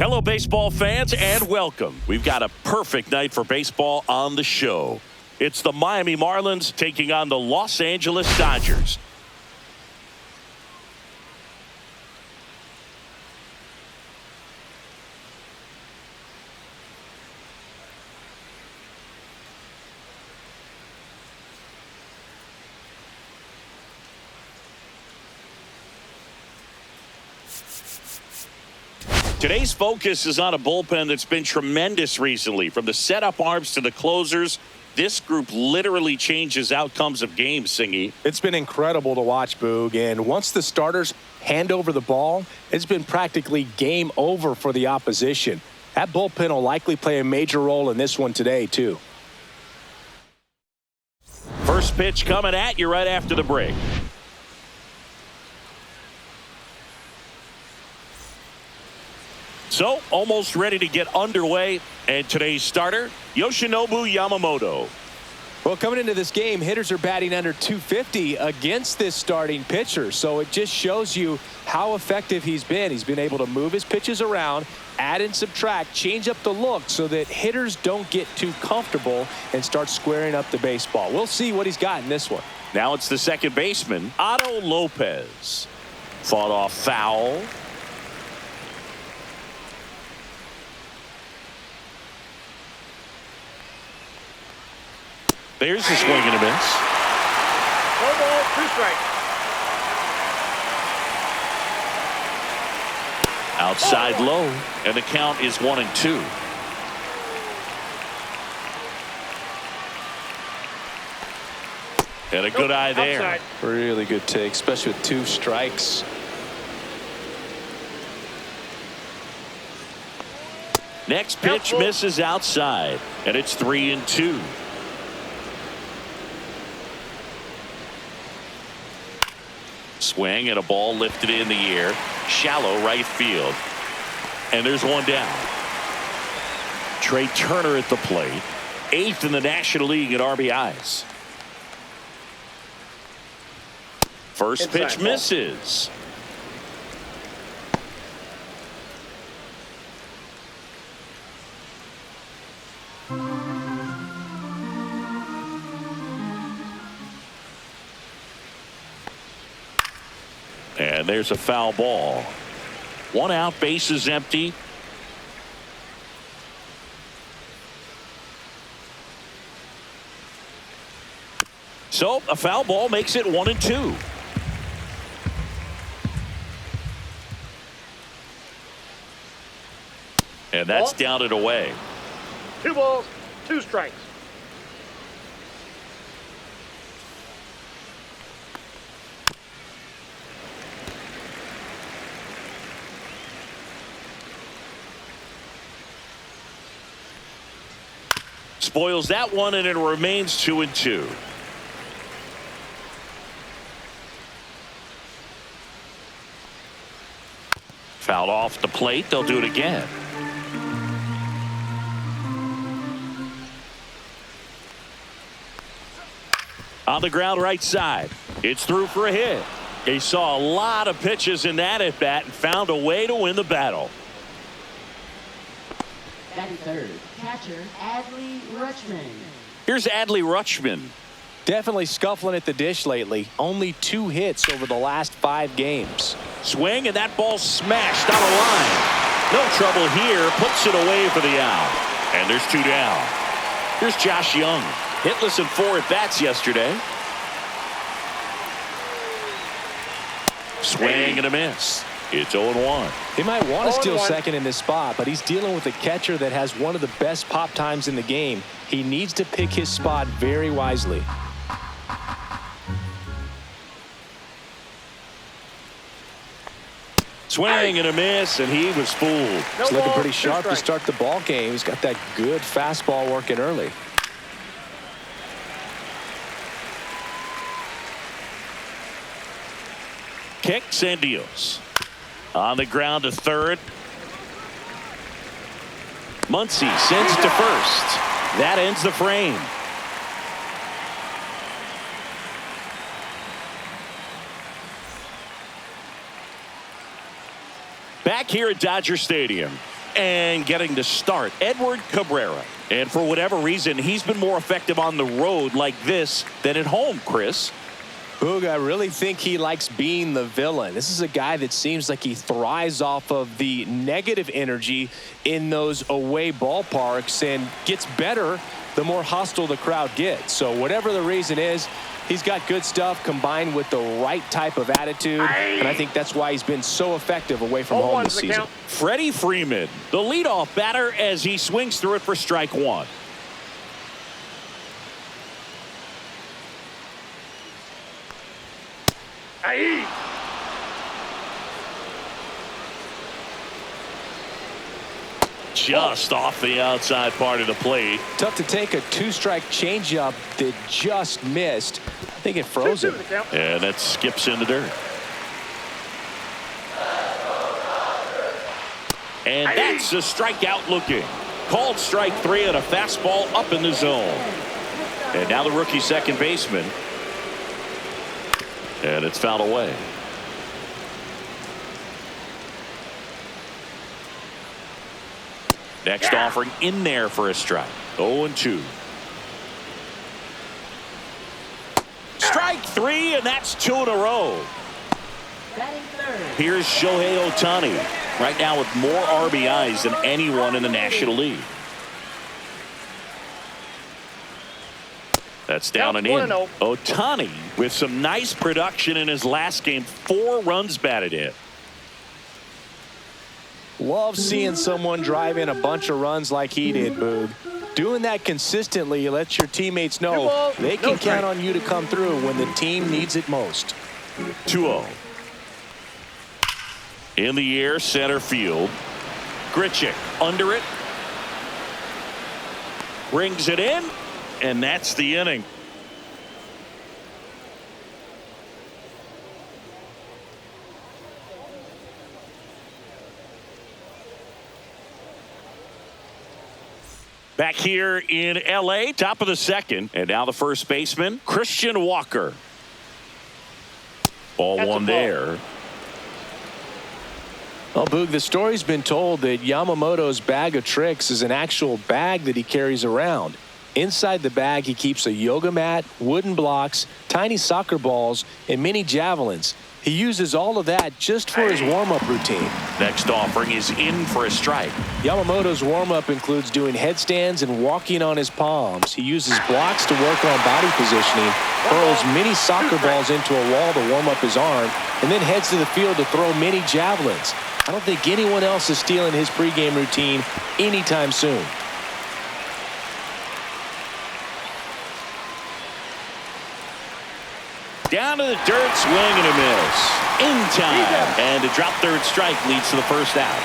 Hello, baseball fans, and welcome. We've got a perfect night for baseball on the show. It's the Miami Marlins taking on the Los Angeles Dodgers. Today's focus is on a bullpen that's been tremendous recently. From the setup arms to the closers, this group literally changes outcomes of games, Singy. It's been incredible to watch, Boog. And once the starters hand over the ball, it's been practically game over for the opposition. That bullpen will likely play a major role in this one today, too. First pitch coming at you right after the break. So, almost ready to get underway, and today's starter, Yoshinobu Yamamoto. Well, coming into this game, hitters are batting under 250 against this starting pitcher, so it just shows you how effective he's been. He's been able to move his pitches around, add and subtract, change up the look so that hitters don't get too comfortable and start squaring up the baseball. We'll see what he's got in this one. Now it's the second baseman, Otto Lopez. Fought off foul. There's a swing and a miss. 1 ball, 2 strikes. Outside low, and the count is 1-2. And a good eye there. Outside. Really good take, especially with 2 strikes. Next pitch misses outside, and it's 3-2. Swing and a ball lifted in the air, shallow right field, and there's one down. Trey Turner at the plate, 8th in the National League in RBIs. First pitch misses. And there's a foul ball. 1 out, base is empty. So a foul ball makes it 1-2. And that's down and away. 2 balls, 2 strikes. Spoils that one, and it remains 2-2. Fouled off the plate. They'll do it again. On the ground right side. It's through for a hit. He saw a lot of pitches in that at bat and found a way to win the battle. Batting third, catcher Adley Rutschman. Here's Adley Rutschman. Definitely scuffling at the dish lately. Only 2 hits over the last 5 games. Swing, and that ball smashed down the line. No trouble here. Puts it away for the out. And there's 2 down. Here's Josh Young. Hitless in 4 at-bats yesterday. Swing and a miss. It's 0-1. He might want to steal second in this spot, but he's dealing with a catcher that has one of the best pop times in the game. He needs to pick his spot very wisely. Swing and a miss, and he was fooled. He's looking pretty sharp to start the ball game. He's got that good fastball working early. Kicks and deals. On the ground to third. Muncy sends to first. That ends the frame. Back here at Dodger Stadium. And getting to start, Edward Cabrera. And for whatever reason, he's been more effective on the road like this than at home, Chris. Boog, I really think he likes being the villain. This is a guy that seems like he thrives off of the negative energy in those away ballparks and gets better the more hostile the crowd gets. So whatever the reason is, he's got good stuff combined with the right type of attitude. And I think that's why he's been so effective away from home this season. Freddie Freeman, the leadoff batter, as he swings through it for strike one. Just off the outside part of the plate. Tough to take a two-strike changeup that just missed. I think it froze him. And that skips in the dirt. And that's a strikeout looking. Called strike three and a fastball up in the zone. And now the rookie second baseman. And it's fouled away. Next offering in there for a strike. 0-2. Strike three, and that's two in a row. Here's Shohei Ohtani, right now with more RBIs than anyone in the National League. That's down and in. Ohtani with some nice production in his last game. 4 runs batted in. Love seeing someone drive in a bunch of runs like he did, Boog. Doing that consistently lets your teammates know they can count on you to come through when the team needs it most. 2-0. In the air, center field. Grichuk under it. Brings it in, and that's the inning. Back here in L.A., top of the second. And now the first baseman, Christian Walker. Ball one there. Well, Boog, the story's been told that Yamamoto's bag of tricks is an actual bag that he carries around. Inside the bag, he keeps a yoga mat, wooden blocks, tiny soccer balls, and mini javelins. He uses all of that just for his warm-up routine. Next offering is in for a strike. Yamamoto's warm-up includes doing headstands and walking on his palms. He uses blocks to work on body positioning, hurls mini soccer balls into a wall to warm up his arm, and then heads to the field to throw mini javelins. I don't think anyone else is stealing his pregame routine anytime soon. Down to the dirt, swing and a miss. In time. And a drop third strike leads to the first out.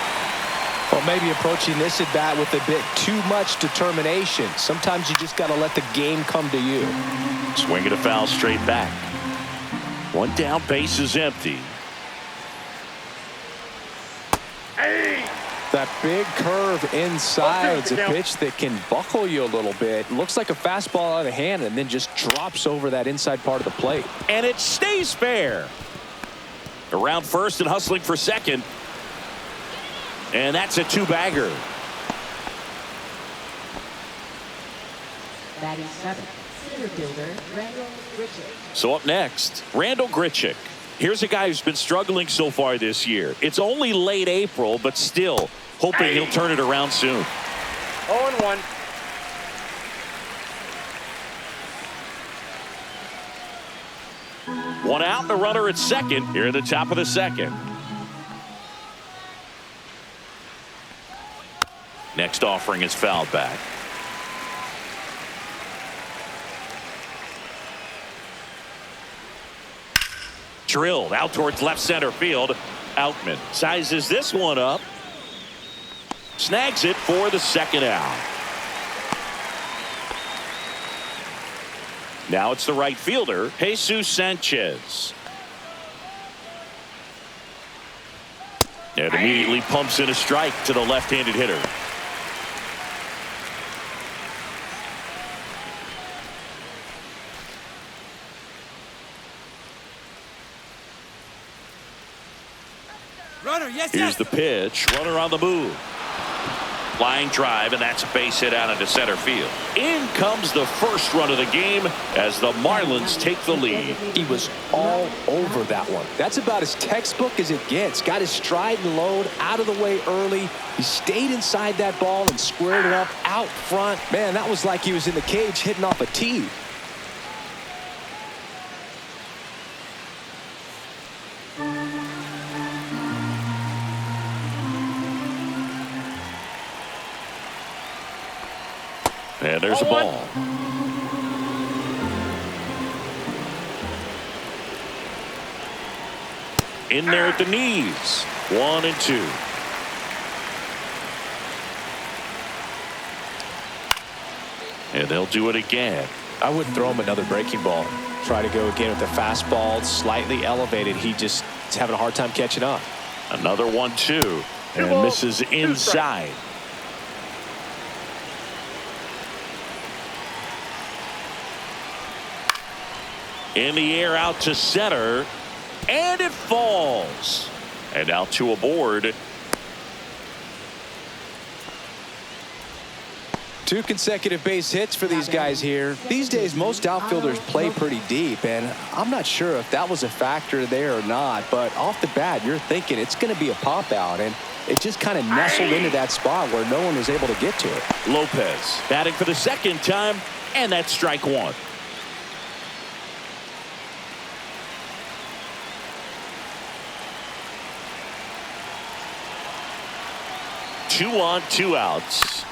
Well, maybe approaching this at bat with a bit too much determination. Sometimes you just got to let the game come to you. Swing and a foul straight back. One down, base is empty. That big curve inside is a pitch that can buckle you a little bit. Looks like a fastball out of hand and then just drops over that inside part of the plate. And it stays fair. Around first and hustling for second. And that's a two-bagger. Batting seventh, center fielder, Randall Grichuk. So up next, Randall Grichuk. Here's a guy who's been struggling so far this year. It's only late April, but still hoping he'll turn it around soon. 0-1. One out and a runner at second here at the top of the second. Next offering is fouled back. Drilled out towards left center field. Outman sizes this one up. Snags it for the second out. Now it's the right fielder, Jesus Sanchez. And immediately pumps in a strike to the left-handed hitter. Runner, yes, Here's the pitch. Runner on the move. Line drive, and that's a base hit out into center field. In comes the first run of the game as the Marlins take the lead. He was all over that one. That's about as textbook as it gets. Got his stride and load out of the way early. He stayed inside that ball and squared it up out front. Man, that was like he was in the cage hitting off a tee. And there's a ball. In there at the knees. 1-2. And they'll do it again. I wouldn't throw him another breaking ball. Try to go again with the fastball, slightly elevated. He just is having a hard time catching up. Another 1-2. And misses inside. In the air out to center. And it falls. And now 2 aboard. 2 consecutive base hits for these guys here. These days, most outfielders play pretty deep, and I'm not sure if that was a factor there or not, but off the bat, you're thinking it's going to be a pop out, and it just kind of nestled into that spot where no one was able to get to it. Lopez batting for the second time, and that's strike 1. Two on, 2 outs.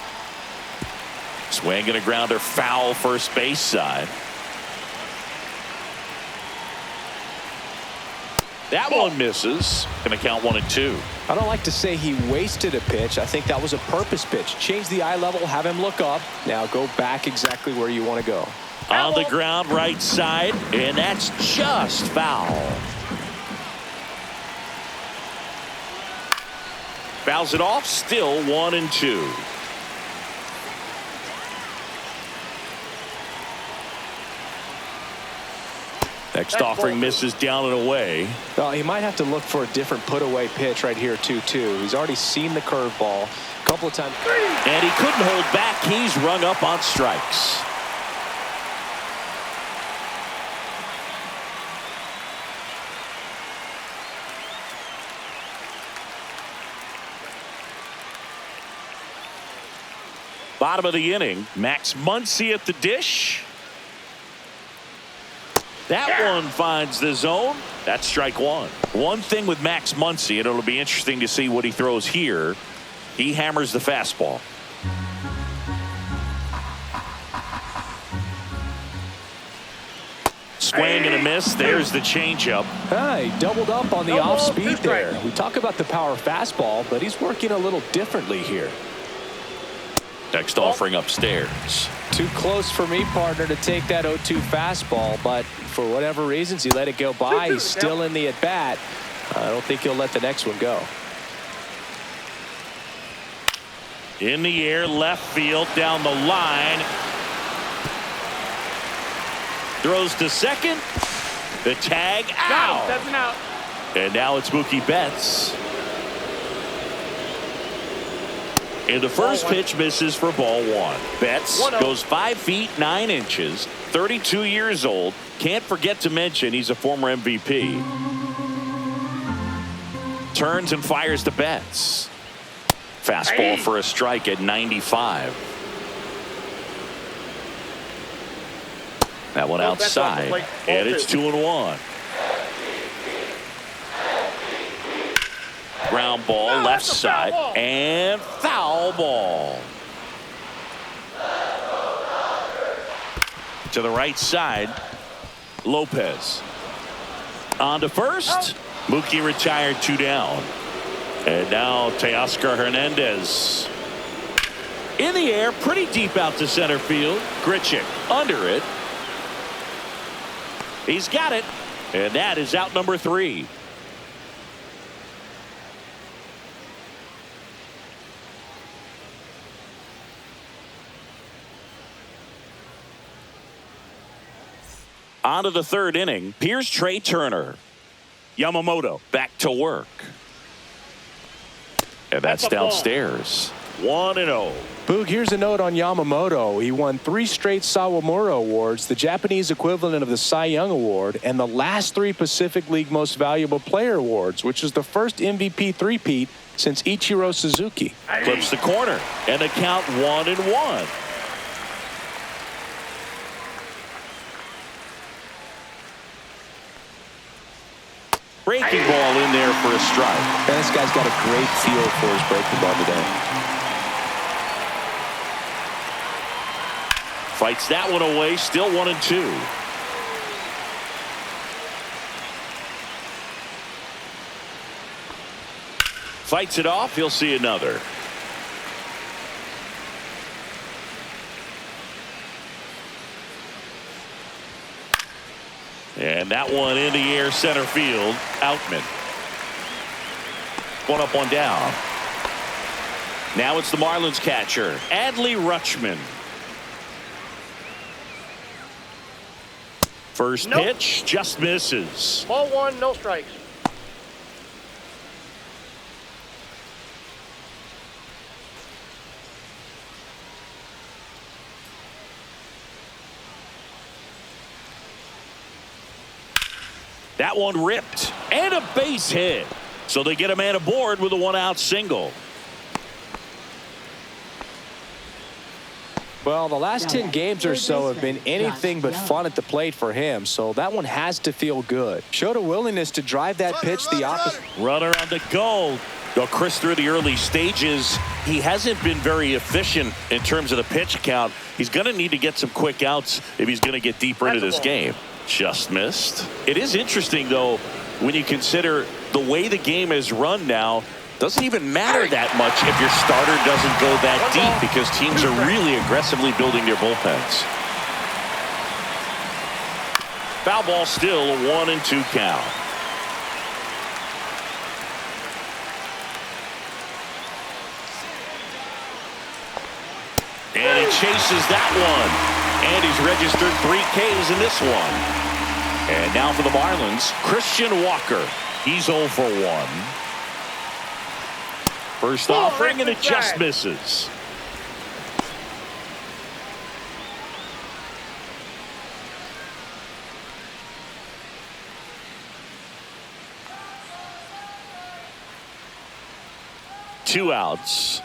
Swing and a grounder foul first base side. That one misses. Going to count 1-2. I don't like to say he wasted a pitch. I think that was a purpose pitch. Change the eye level, have him look up. Now go back exactly where you want to go. On the ground right side, and that's just foul. Fouls it off, still 1-2. Next offering misses down and away. Well, he might have to look for a different put away pitch right here 2-2. He's already seen the curveball a couple of times. And he couldn't hold back. He's rung up on strikes. Bottom of the inning, Max Muncy at the dish. That one finds the zone. That's strike 1. One thing with Max Muncy, and it'll be interesting to see what he throws here. He hammers the fastball. Swing and a miss. There's the changeup. He doubled up on the off speed there. We talk about the power fastball, but he's working a little differently here. Next offering upstairs. Too close for me, partner, to take that 0-2 fastball, but for whatever reasons, he let it go by. He's still in the at-bat. I don't think he'll let the next one go. In the air, left field, down the line. Throws to second. The tag out. That's an out. And now it's Mookie Betts. And the first pitch misses for ball 1. Betts goes 5 feet 9 inches, 32 years old. Can't forget to mention he's a former MVP. Turns and fires to Betts. Fastball for a strike at 95. That one outside, and it's 2-1. Ground ball left side and foul ball. To the right side, Lopez. On to first. Mookie retired 2 down. And now Teoscar Hernandez. In the air, pretty deep out to center field. Grichuk under it. He's got it. And that is out number 3. On to the 3rd inning. Here's Trey Turner. Yamamoto back to work. And that's downstairs. 1-0. Boog, here's a note on Yamamoto. He won 3 straight Sawamura Awards, the Japanese equivalent of the Cy Young Award, and the last 3 Pacific League Most Valuable Player Awards, which is the first MVP three-peat since Ichiro Suzuki. Clips the corner, and the count 1-1. Breaking ball in there for a strike. And this guy's got a great feel for his breaking ball today. Fights that one away, still 1-2. Fights it off, he'll see another. And that one in the air, center field, Outman. One up, one down. Now it's the Marlins catcher, Adley Rutschman. First pitch, just misses. Ball 1, no strikes. That one ripped, and a base hit. So they get a man aboard with a 1-out single. Well, the last 10 games or so have been anything but fun at the plate for him, so that one has to feel good. Showed a willingness to drive that pitch the opposite. Runner on the goal. Though Chris, through the early stages, he hasn't been very efficient in terms of the pitch count. He's going to need to get some quick outs if he's going to get deeper into this game. Just missed. It is interesting, though, when you consider the way the game is run now. Doesn't even matter that much if your starter doesn't go that deep, because teams are really aggressively building their bullpens. Foul ball, still a 1-2 count. And he chases that one. And he's registered 3 Ks in this one. And now for the Marlins, Christian Walker. He's 0 for 1. First offering, and it just misses. Two outs.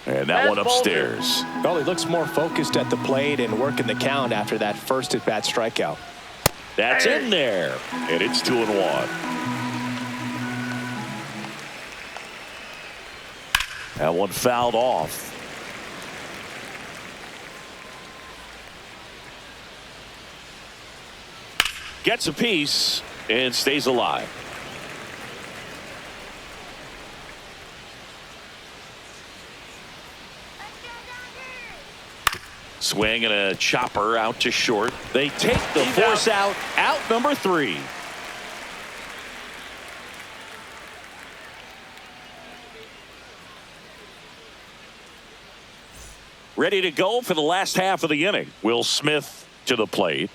And that one upstairs. Well, he looks more focused at the plate and working the count after that first at-bat strikeout. That's in there. And it's 2-1. That one fouled off. Gets a piece and stays alive. Swing and a chopper out to short. They take the force out number 3. Ready to go for the last half of the inning. Will Smith to the plate.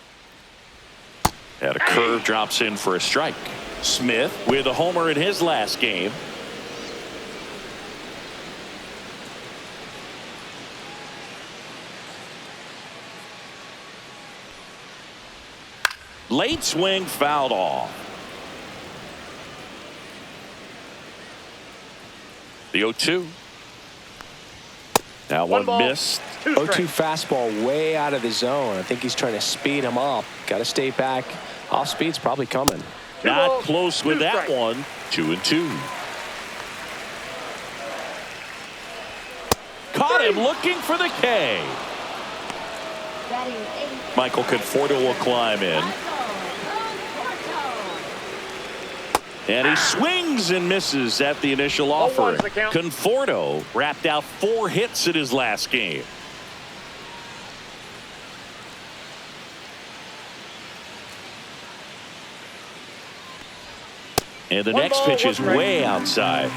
And a curve drops in for a strike. Smith with a homer in his last game. Late swing fouled off. The 0-2. That one missed. 0-2 fastball way out of the zone. I think he's trying to speed him up. Got to stay back. Off speed's probably coming. Not close with that one. 2-2. Caught him looking for the K. Michael Conforto will climb in. And he swings and misses at the initial offering. Conforto wrapped out 4 hits in his last game. And the next pitch is way outside.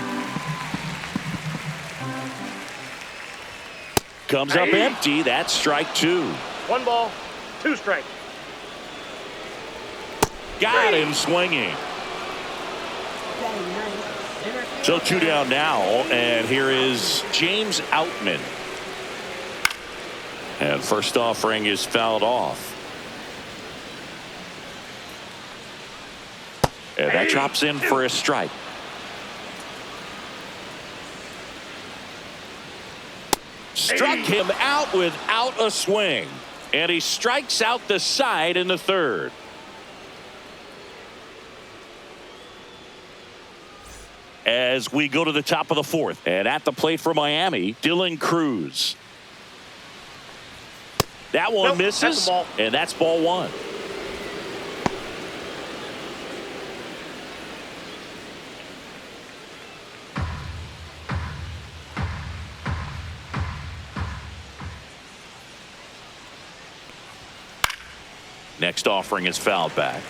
Comes up empty. That's strike 2. 1 ball, 2 strikes. Got him swinging. So 2 down now, and here is James Outman. And first offering is fouled off. And that drops in for a strike. Struck him out without a swing. And he strikes out the side in the third. As we go to the top of the fourth. And at the plate for Miami, Dylan Cruz. That one misses. And that's ball one. Next offering is fouled back.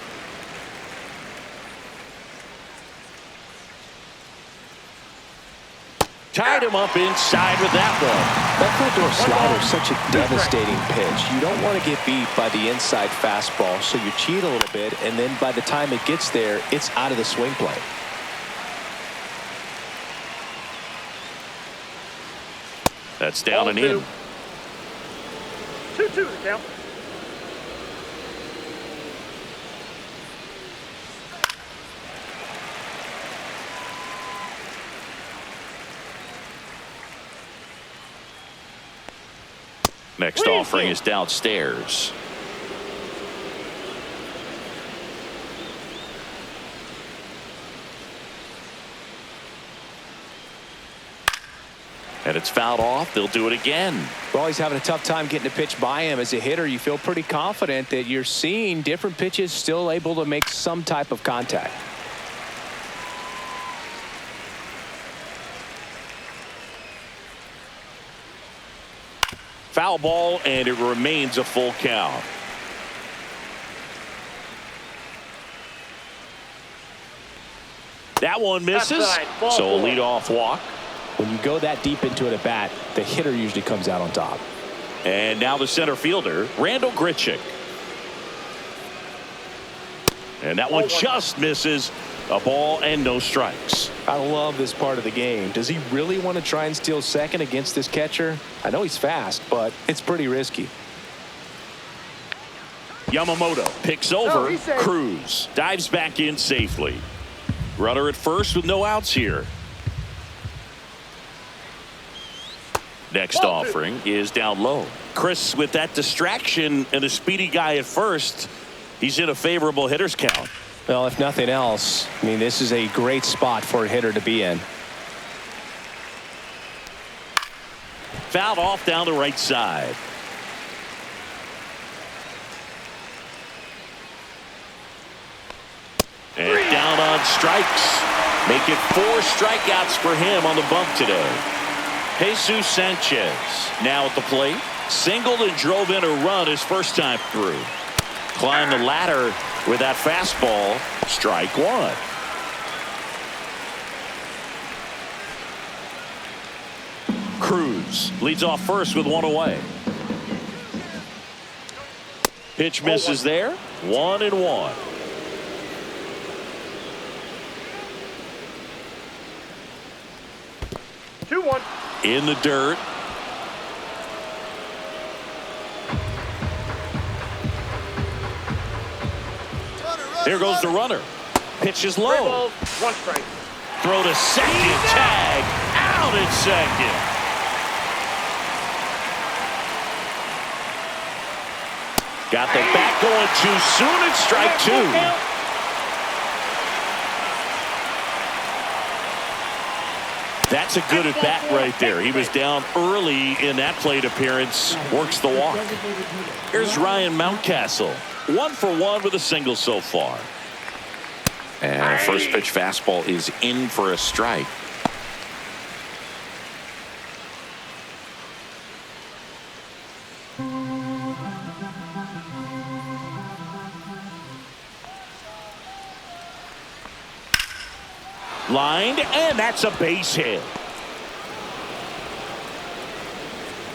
Tied him up inside with that one. That front door slider is such a devastating pitch. You don't want to get beat by the inside fastball, so you cheat a little bit, and then by the time it gets there, it's out of the swing plane. That's down and in. 2-2 the count. Next offering is downstairs. And it's fouled off. They'll do it again. Well, he's having a tough time getting a pitch by him. As a hitter, you feel pretty confident that you're seeing different pitches still able to make some type of contact. Foul ball, and it remains a full count. That one misses. So a leadoff walk. When you go that deep into it at bat, the hitter usually comes out on top. And now the center fielder, Randall Grichuk. And that one just misses. A ball and no strikes. I love this part of the game. Does he really want to try and steal second against this catcher? I know he's fast, but it's pretty risky. Yamamoto picks over. Cruz dives back in safely. Runner at first with no outs here. Next offering is down low. Chris, with that distraction and a speedy guy at first, he's in a favorable hitter's count. Well, if nothing else, I mean, this is a great spot for a hitter to be in. Fouled off down the right side. And down on strikes. Make it 4 strikeouts for him on the bump today. Jesus Sanchez now at the plate. Singled and drove in a run his first time through. Climbed the ladder with that fastball. Strike one. Cruz leads off first with one away. Pitch misses there. 1-1. In the dirt. Here goes the runner. Pitch is low. 1 strike. Throw to second. Tag. Out at second. Got the bat going too soon. It's strike 2. That's a good at bat right there. He was down early in that plate appearance. Works the walk. Here's Ryan Mountcastle. 1 for 1 with a single so far. And first pitch fastball is in for a strike. Lined, and that's a base hit.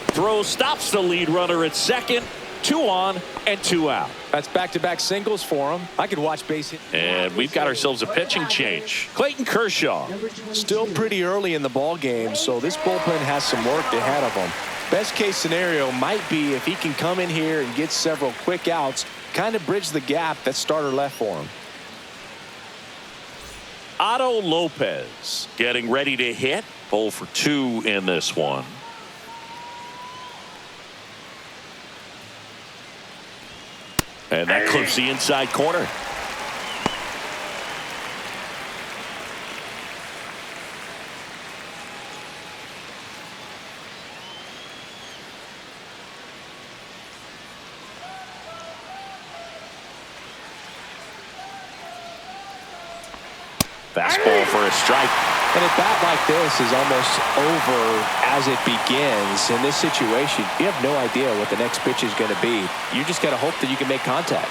Throw stops the lead runner at second, 2 on and 2 out. That's back-to-back singles for him. I could watch base hit. And we've got ourselves a pitching change. Clayton Kershaw. Still pretty early in the ball game, so this bullpen has some work ahead of him. Best case scenario might be if he can come in here and get several quick outs, kind of bridge the gap that starter left for him. Otto Lopez getting ready to hit. 0 for 2 in this one. And that clips the inside corner. Fastball for a strike. And a bat like this is almost over as it begins. In this situation, you have no idea what the next pitch is going to be. You just got to hope that you can make contact.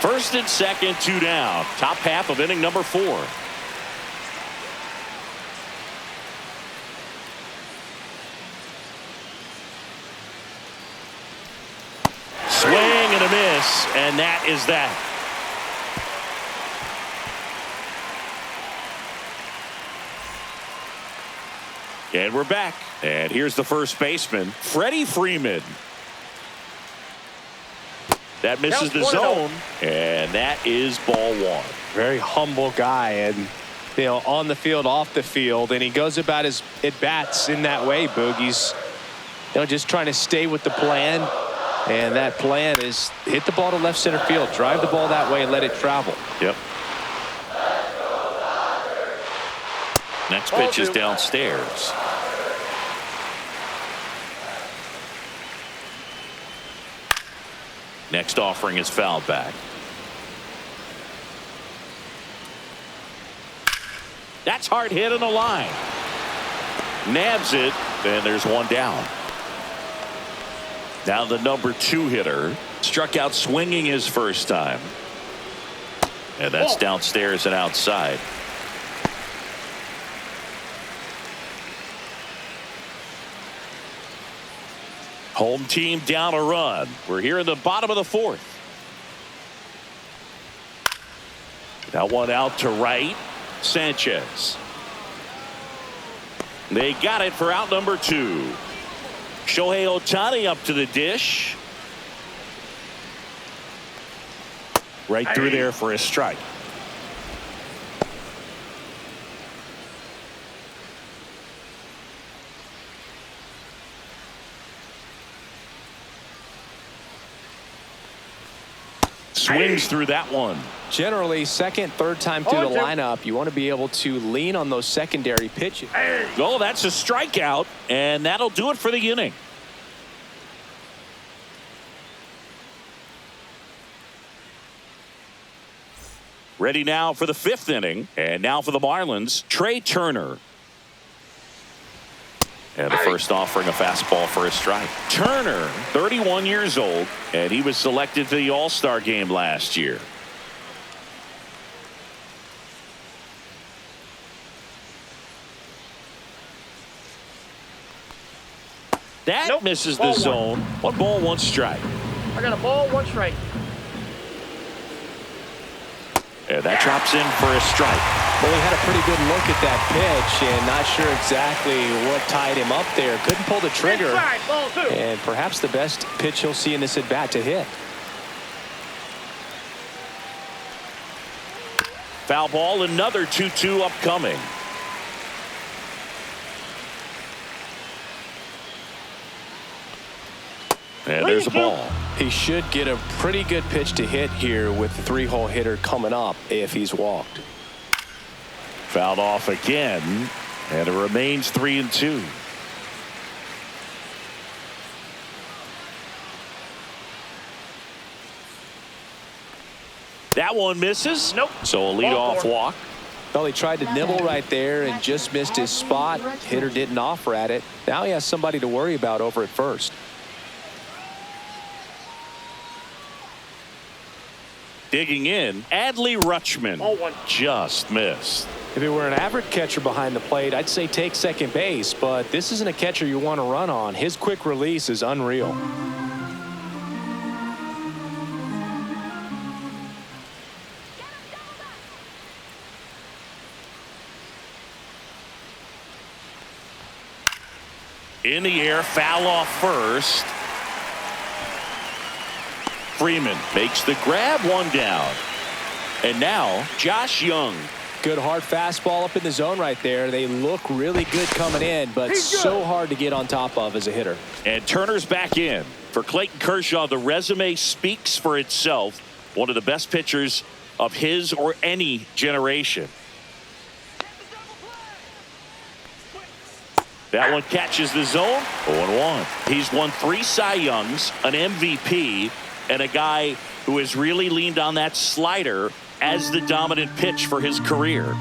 First and second, 2 down. Top half of inning number 4. Swing and a miss, and that is that. And we're back. And here's the first baseman, Freddie Freeman. That misses the zone, and that is ball 1. Very humble guy, and on the field, off the field, and he goes about his at-bats in that way, Boog. He's just trying to stay with the plan, and that plan is hit the ball to left center field, drive the ball that way, and let it travel. Yep. Next pitch is downstairs. Next offering is fouled back. That's hard hit on the line. Nabs it, and there's one down. Now the number 2 hitter struck out swinging his first time. And that's downstairs and outside. Home team down a run. We're here in the bottom of the 4th. That one out to right. Sanchez. They got it for out number 2. Shohei Ohtani up to the dish. Right through there for a strike. Swings through that one. Generally, second, third time through the lineup, you want to be able to lean on those secondary pitches. Oh, that's a strikeout, and that'll do it for the inning. Ready now for the 5th inning, and now for the Marlins, Trey Turner. And the first offering, a fastball for a strike. Turner, 31 years old, and he was selected for the All-Star game last year. That misses the zone. 1 ball, 1 strike. I got a ball, 1 strike. And that drops in for a strike. Well, he had a pretty good look at that pitch and not sure exactly what tied him up there. Couldn't pull the trigger. Inside, ball 2. And perhaps the best pitch he'll see in this at-bat to hit. Foul ball, another 2-2 upcoming. And there's a ball. He should get a pretty good pitch to hit here with the 3-hole hitter coming up if he's walked. Fouled off again, and it remains 3-2. That one misses. Nope. So a leadoff walk. Well, he tried to nibble right there and just missed his spot. Hitter didn't offer at it. Now he has somebody to worry about over at first. Digging in, Adley Rutschman just missed. If it were an average catcher behind the plate, I'd say take second base, but this isn't a catcher you want to run on. His quick release is unreal. In the air, foul off first. Freeman makes the grab, one down. And now Josh Young. Good hard fastball up in the zone right there. They look really good coming in, but so hard to get on top of as a hitter. And Turner's back in. For Clayton Kershaw, the resume speaks for itself. One of the best pitchers of his or any generation. That one catches the zone. 0-1. He's won 3 Cy Youngs, an MVP, and a guy who has really leaned on that slider as the dominant pitch for his career.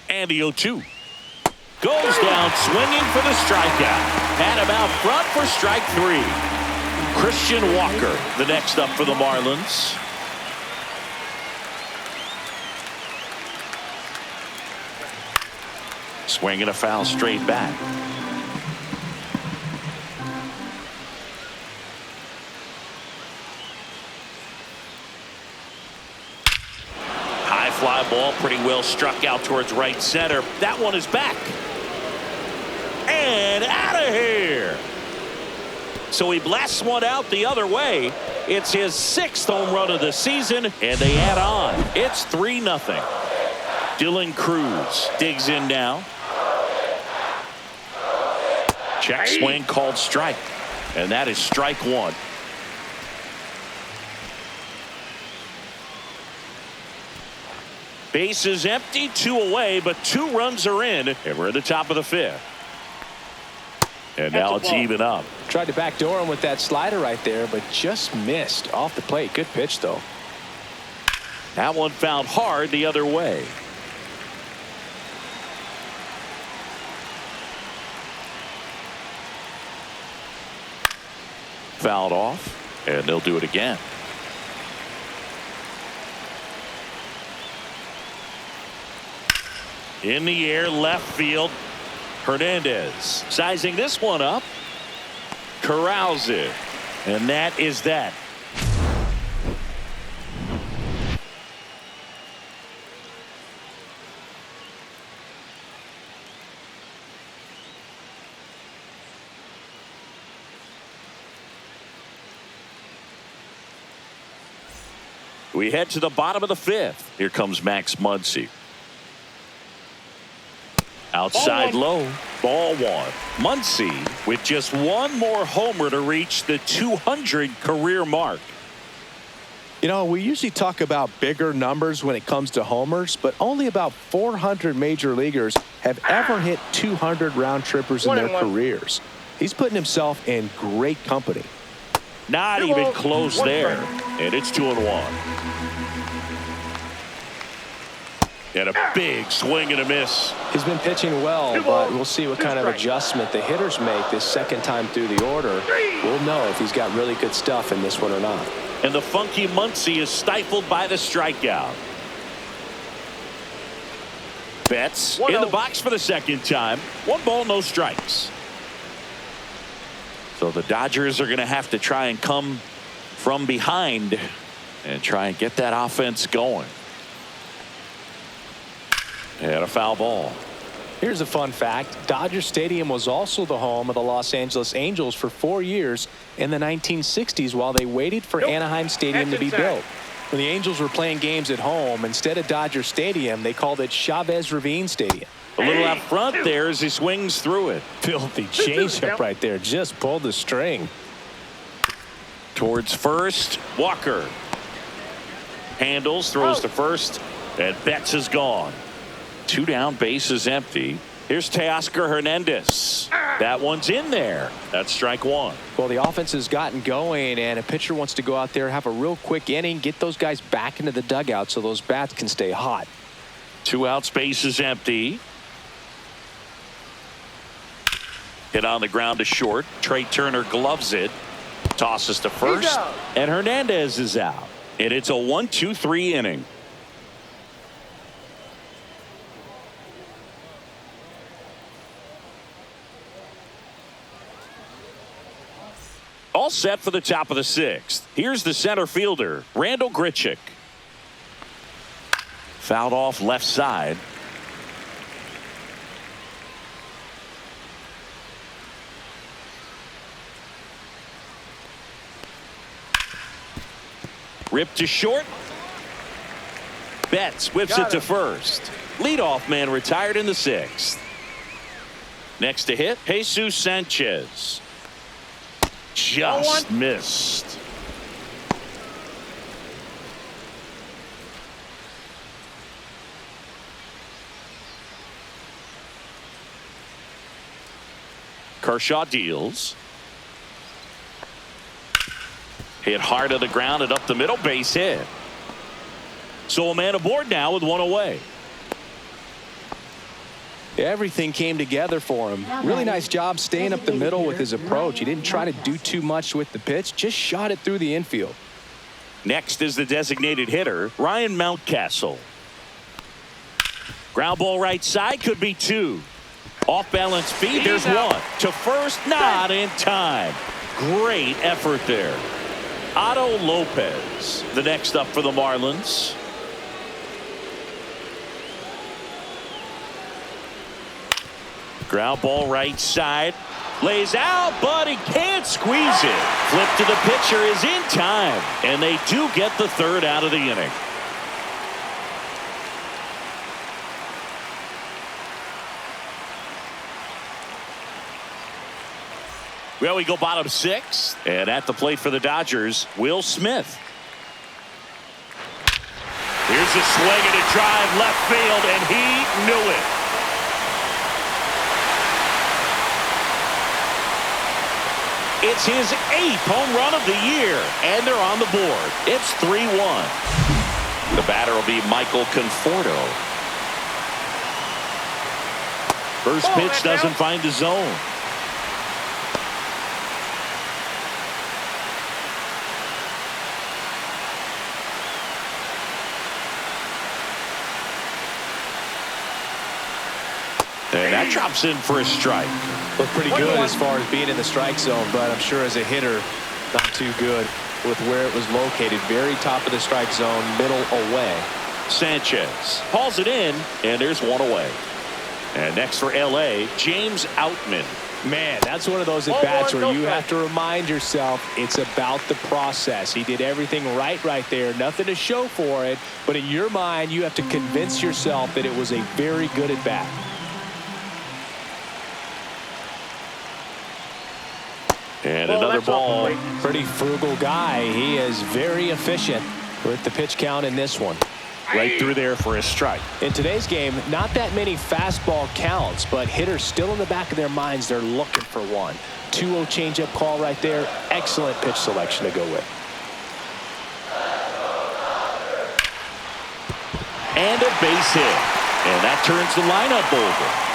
And the 0-2. Goes down swinging for the strikeout. Had him out front for strike 3. Christian Walker, the next up for the Marlins. Swinging a foul straight back. High fly ball, pretty well struck out towards right center. That one is back. And out of here. So he blasts one out the other way. It's his 6th home run of the season, and they add on. It's 3-0. Dylan Cruz digs in now. Check swing called strike. And that is strike 1. Base is empty, 2 away, but 2 runs are in, and we're at the top of the 5th. And now it's even up. Tried to backdoor him with that slider right there, but just missed off the plate. Good pitch, though. That one fouled hard the other way. Fouled off, and they'll do it again. In the air, left field. Hernandez sizing this one up. Corrals it. And that is that. We head to the bottom of the 5th. Here comes Max Muncy. Outside low, ball 1. Muncy with just 1 more homer to reach the 200 career mark. You know, we usually talk about bigger numbers when it comes to homers, but only about 400 major leaguers have ever hit 200 round trippers in their careers. He's putting himself in great company. Not even close there, and it's 2-1. And a big swing and a miss. He's been pitching well, but we'll see what kind of adjustment the hitters make this second time through the order. We'll know if he's got really good stuff in this one or not. And the funky Muncy is stifled by the strikeout. Betts in the box for the second time. 1 ball, no strikes. So the Dodgers are going to have to try and come from behind and try and get that offense going. And a foul ball. Here's a fun fact. Dodger Stadium was also the home of the Los Angeles Angels for 4 years in the 1960s while they waited for Anaheim Stadium to be built. When the Angels were playing games at home, instead of Dodger Stadium, they called it Chavez Ravine Stadium. A little out front there as he swings through it. Filthy changeup right there. Just pulled the string. Towards first, Walker. Handles, throws to first, and Betts is gone. 2 down, base is empty. Here's Teoscar Hernandez. That one's in there. That's strike one. Well, the offense has gotten going, and a pitcher wants to go out there, have a real quick inning, get those guys back into the dugout so those bats can stay hot. 2 out, space is empty. Hit on the ground to short. Trey Turner gloves it. Tosses to first. And Hernandez is out. And it's a 1-2-3 inning. All set for the top of the 6th. Here's the center fielder, Randall Grichuk. Fouled off left side. Ripped to short. Betts whips it to first. Leadoff man retired in the 6th. Next to hit, Jesus Sanchez. Just missed. Kershaw deals. Hit hard to the ground and up the middle, base hit. So a man aboard now with one away. Everything came together for him. Really nice job staying up the middle with his approach. He didn't try to do too much with the pitch, just shot it through the infield. Next is the designated hitter, Ryan Mountcastle. Ground ball right side, could be 2. Off balance feed, there's 1. To first, not in time. Great effort there. Otto Lopez, the next up for the Marlins. Ground ball right side. Lays out, but he can't squeeze it. Flip to the pitcher is in time. And they do get the 3rd out of the inning. Well, we go bottom 6. And at the plate for the Dodgers, Will Smith. Here's a swing and a drive left field, and he knew it. It's his 8th home run of the year, and they're on the board. It's 3-1. The batter will be Michael Conforto. First pitch doesn't find the zone. And that drops in for a strike. Looked pretty good as far as being in the strike zone, but I'm sure as a hitter, not too good with where it was located. Very top of the strike zone, middle away. Sanchez hauls it in, and there's 1 away. And next for L.A., James Outman. Man, that's one of those at-bats where you have to remind yourself it's about the process. He did everything right there. Nothing to show for it, but in your mind, you have to convince yourself that it was a very good at-bat. And another ball. Pretty frugal guy. He is very efficient with the pitch count in this one. Right through there for a strike. In today's game, not that many fastball counts, but hitters still in the back of their minds, they're looking for one. 2-0 changeup call right there. Excellent pitch selection to go with. And a base hit. And that turns the lineup over.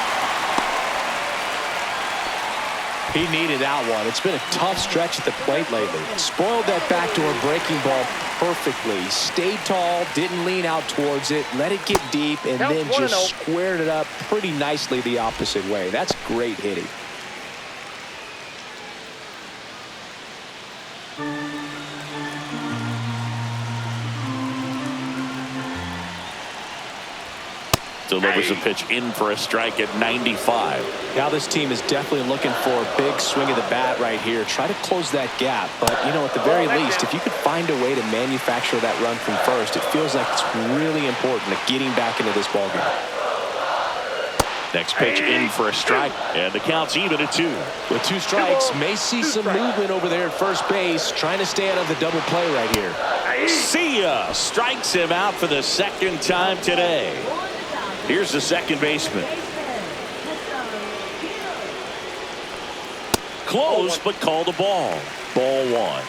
He needed that one. It's been a tough stretch at the plate lately. Spoiled that backdoor breaking ball perfectly. Stayed tall, didn't lean out towards it, let it get deep, and then just squared it up pretty nicely the opposite way. That's great hitting. Delivers a pitch in for a strike at 95. Now this team is definitely looking for a big swing of the bat right here. Try to close that gap. But, you know, at the very least, if you could find a way to manufacture that run from first, it feels like it's really important to getting back into this ballgame. Next pitch in for a strike. And the count's even at 2. With 2 strikes, may see some movement over there at first base. Trying to stay out of the double play right here. See ya! Strikes him out for the 2nd time today. Here's the second baseman. close, but called a ball. Ball one.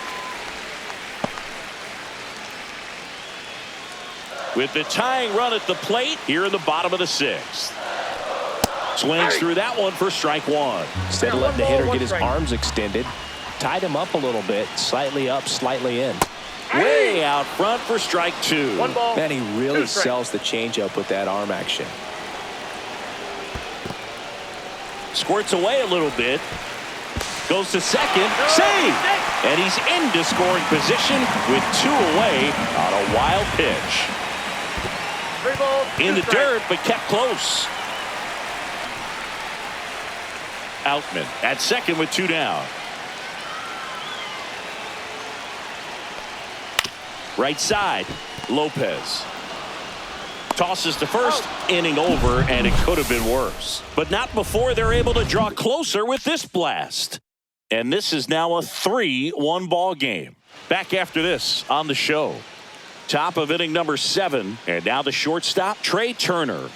With the tying run at the plate here in the bottom of the sixth. Swings through that one for strike one. Instead of letting the hitter get his arms extended, tied him up a little bit, slightly up, slightly in. Way out front for strike two. One ball. Man, he really sells the changeup with that arm action. Squirts away a little bit. Goes to second. Save! And he's into scoring position with two away on a wild pitch. 3 balls. In the dirt, but kept close. Outman at second with 2 down. Right side, Lopez. Tosses to first, inning over, and it could have been worse. But not before they're able to draw closer with this blast. And this is now a 3-1 ball game. Back after this on the show. Top of inning number 7, and now the shortstop, Trey Turner.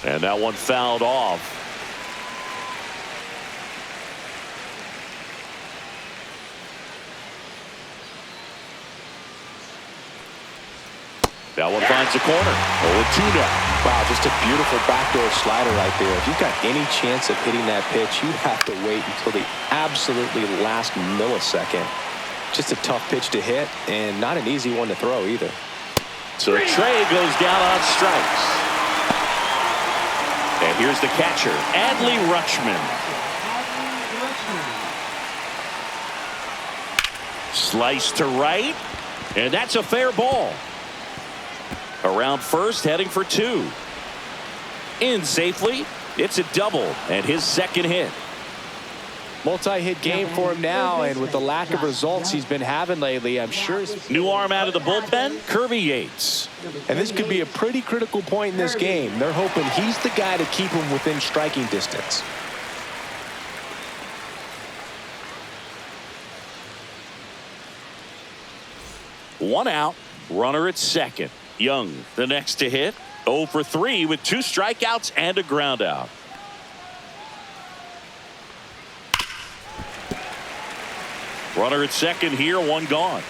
And that one fouled off. That one finds the corner. 0-2 now. Wow, just a beautiful backdoor slider right there. If you've got any chance of hitting that pitch, you have to wait until the absolutely last millisecond. Just a tough pitch to hit, and not an easy one to throw either. So Trey goes down on strikes. And here's the catcher, Adley Rutschman. Slice to right, and that's a fair ball. Around first, heading for 2. In safely, it's a double, and his second hit. Multi-hit game for him now, and with the lack of results he's been having lately, I'm sure. New arm out of the bullpen, Kirby Yates. And this could be a pretty critical point in this game. They're hoping he's the guy to keep him within striking distance. One out, runner at second. Young, the next to hit. 0 for 3 with 2 strikeouts and a ground out. Runner at second here, 1 gone.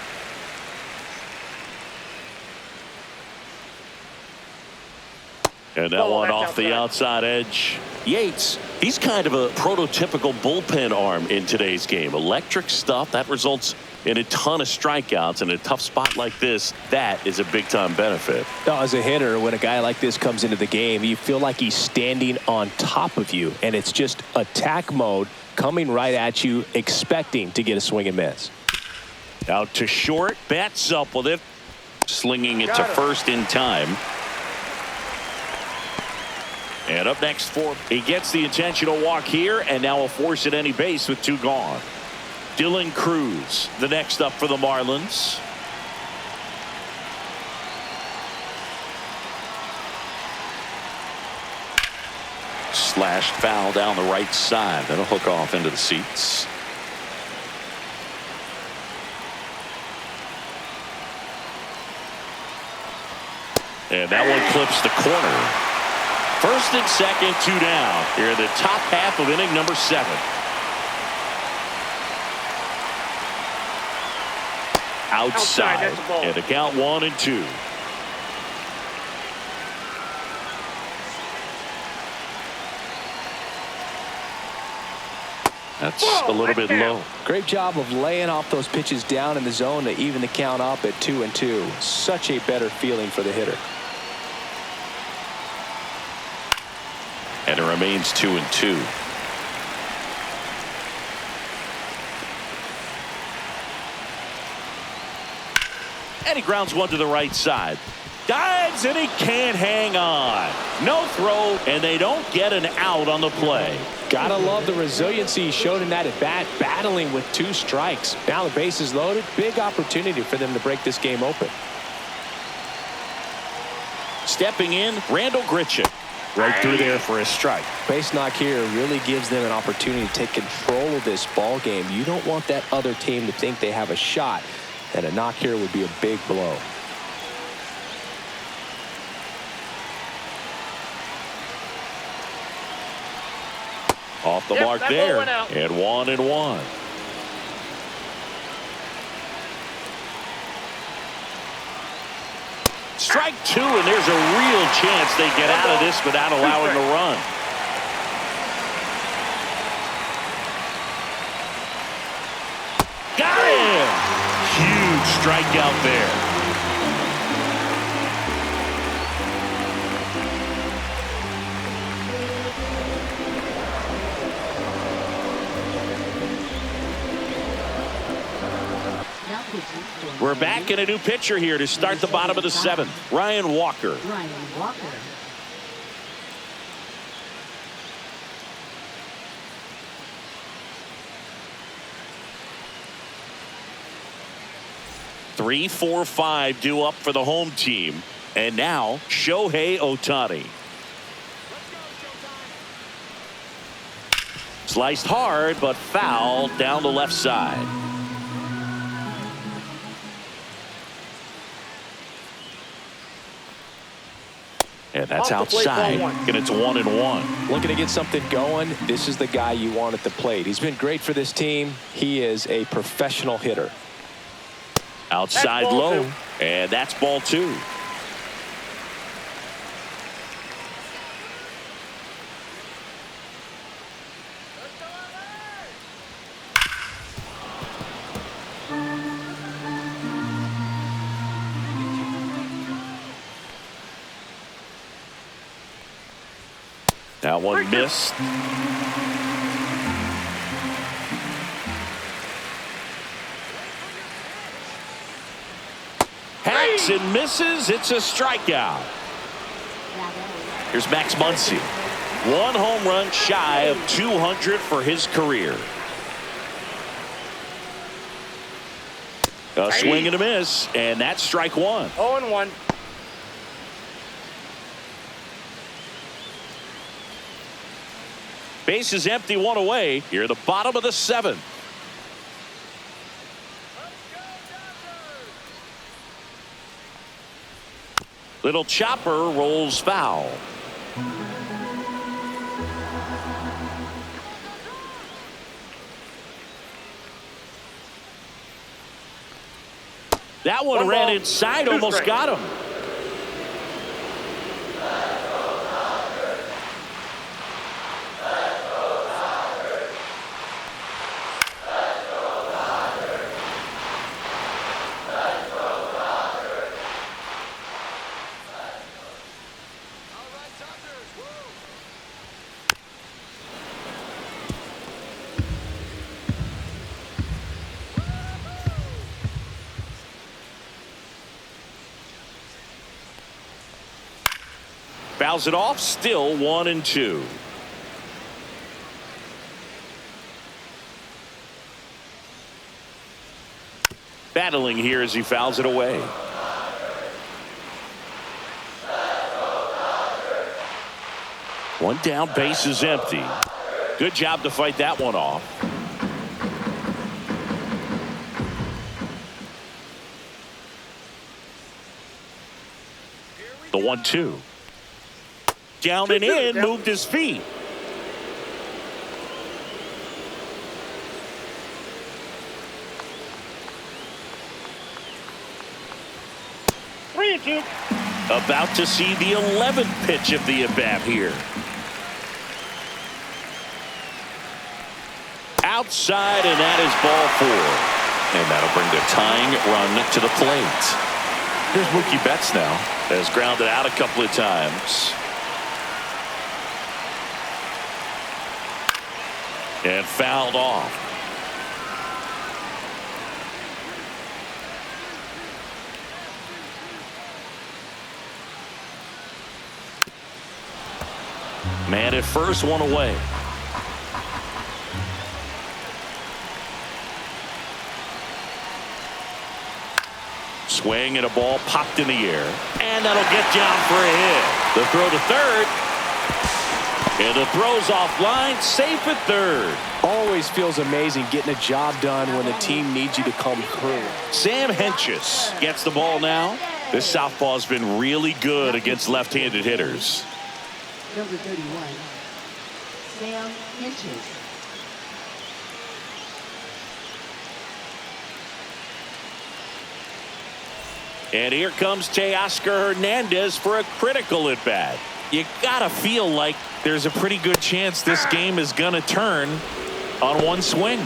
And that one off the outside edge. Yates, he's kind of a prototypical bullpen arm in today's game. Electric stuff that results in a ton of strikeouts. In a tough spot like this, that is a big-time benefit. Now, as a hitter, when a guy like this comes into the game, you feel like he's standing on top of you, and it's just attack mode coming right at you, expecting to get a swing and miss. Out to short, bats up with it, slinging it to first in time. And up next for he gets the intentional walk here, and now a force at any base with 2 gone. Dylan Cruz, the next up for the Marlins. Slashed foul down the right side. That'll hook off into the seats. And that one clips the corner. First and second, 2 down. Here in the top half of inning number 7. Outside, and the count 1-2. That's a little bit low. Great job of laying off those pitches down in the zone to even the count up at 2-2. Such a better feeling for the hitter. And it remains 2-2. And he grounds one to the right side. Dives, and he can't hang on. No throw, and they don't get an out on the play. Gotta love the resiliency he showed in that at bat, battling with 2 strikes. Now the base is loaded. Big opportunity for them to break this game open. Stepping in, Randall Grichuk. Right through there for a strike. Base knock here really gives them an opportunity to take control of this ball game. You don't want that other team to think they have a shot, and a knock here would be a big blow. Off the mark that there. ball went out. And 1-1. Strike two, and there's a real chance they get out of this without allowing a run. Got him! Huge strikeout there. We're back in a new pitcher here to start the bottom of the seventh. Ryan Walker. Ryan Walker. Three, 4, 5 due up for the home team. And now Shohei Ohtani. Sliced hard, but foul down the left side. And that's outside, and it's 1-1. Looking to get something going. This is the guy you want at the plate. He's been great for this team. He is a professional hitter. Outside low, and that's ball two. That one missed. Hacks and misses. It's a strikeout. Here's Max Muncy. One home run shy of 200 for his career. A swing and a miss, and that's strike one. 0-1. Base is empty, one away. Here at the bottom of the seventh. Little chopper rolls foul. That one ran inside, almost got him. Fouls it off, still 1-2. Battling here as he fouls it away. One down, base is empty. Good job to fight that one off. The 1-2. Down and in, moved his feet. About to see the 11th pitch of the at-bat here. Outside, and that is ball four. And that'll bring the tying run to the plate. Here's Mookie Betts now. Has grounded out a couple of times. And fouled off. Man at first, one away. Swing and a ball popped in the air. And that'll get down for a hit. The throw to third. And the throw's offline, safe at third. Always feels amazing getting a job done when the team needs you to come through. Sam Hentges gets the ball now. This southpaw's been really good against left-handed hitters. Number 31. Sam Hinches. And here comes Teoscar Hernandez for a critical at bat. You gotta feel like there's a pretty good chance this game is gonna turn on one swing.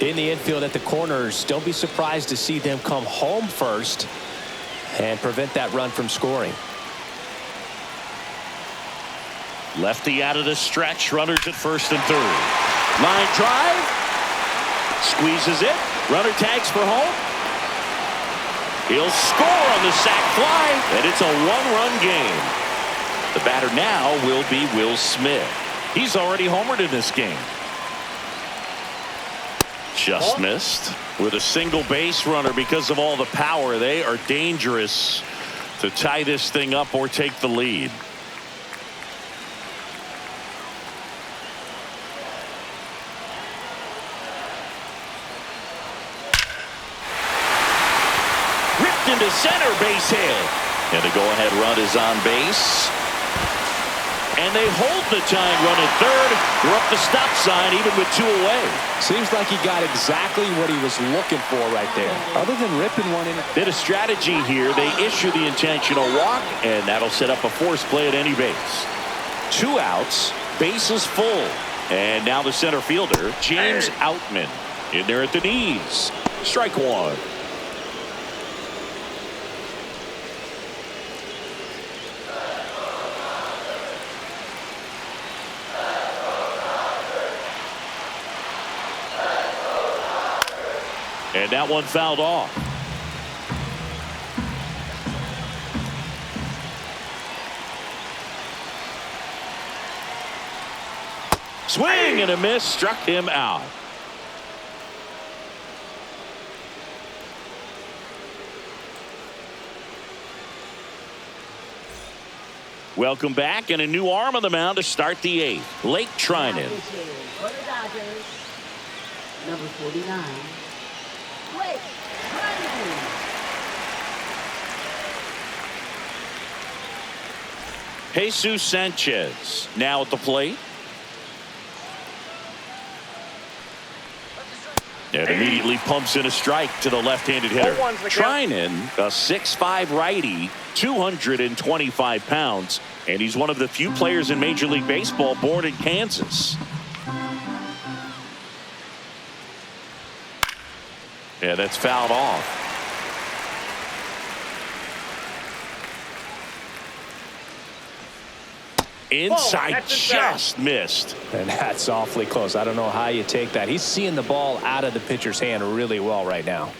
In the infield at the corners, don't be surprised to see them come home first and prevent that run from scoring. Lefty out of the stretch, runners at first and third. Line drive, squeezes it, runner tags for home. He'll score on the sac fly, and it's a one-run game. The batter now will be Will Smith. He's already homered in this game. Just missed with a single base runner. Because of all the power, they are dangerous to tie this thing up or take the lead. Ripped into center, base hit. And the go-ahead run is on base. And they hold the tying run at third. We're up the stop sign even with two away. Seems like he got exactly what he was looking for right there. Other than ripping one in. Bit of strategy here. They issue the intentional walk, and that'll set up a force play at any base. Two outs, bases full. And now the center fielder, James Outman, in there at the knees. Strike one. And that one fouled off. Swing and a miss, struck him out. Welcome back, and a new arm on the mound to start the eighth. Lake Trinan. For the Dodgers, number 49. Blake Trinan. Jesus Sanchez now at the plate. And immediately pumps in a strike to the left-handed hitter. Trinan, a 6'5" righty, 225 pounds, and he's one of the few players in Major League Baseball born in Kansas. Yeah, that's fouled off. Inside, just missed. And that's awfully close. I don't know how you take that. He's seeing the ball out of the pitcher's hand really well right now.